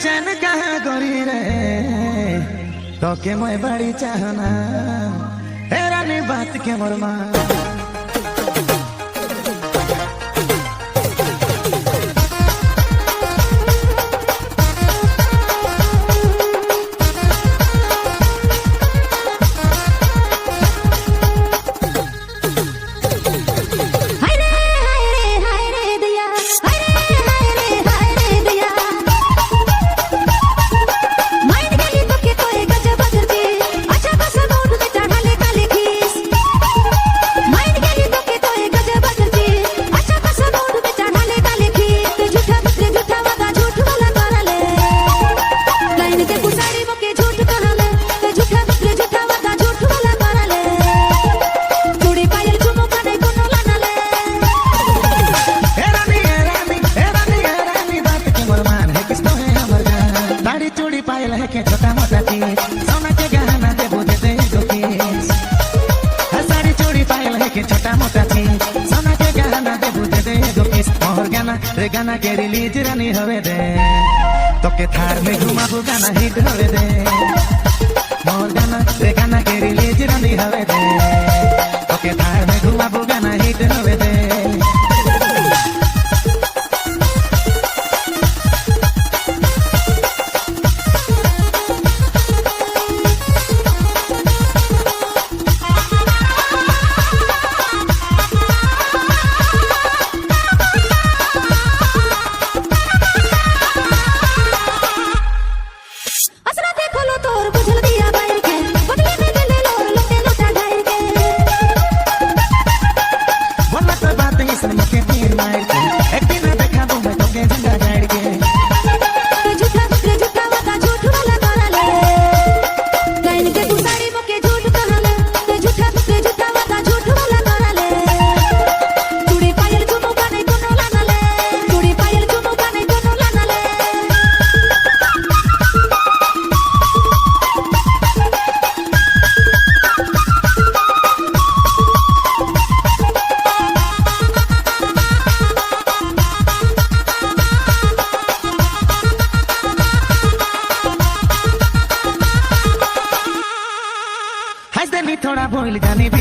चैन कहाँ गोरी रे तो के मैं बड़ी चाहना हेरानी बात के मोर माँ के छोटा मोटा चीज सोना के गहना दे बुझे दे गोकीस साड़ी चूड़ी पायल है के छोटा मोटा चीज सोना के गहना दे बुझे दे गोकीस और गाना रे गाना के रिलीज रानी होवे दे तो के थार में घुमाबू गाना हिट होवे दे मोर गाना रे गाना के रिलीज रानी होवे दे तो के थार में घुमाबू गाना हिट होवे दे थोड़ा भूल जानी भी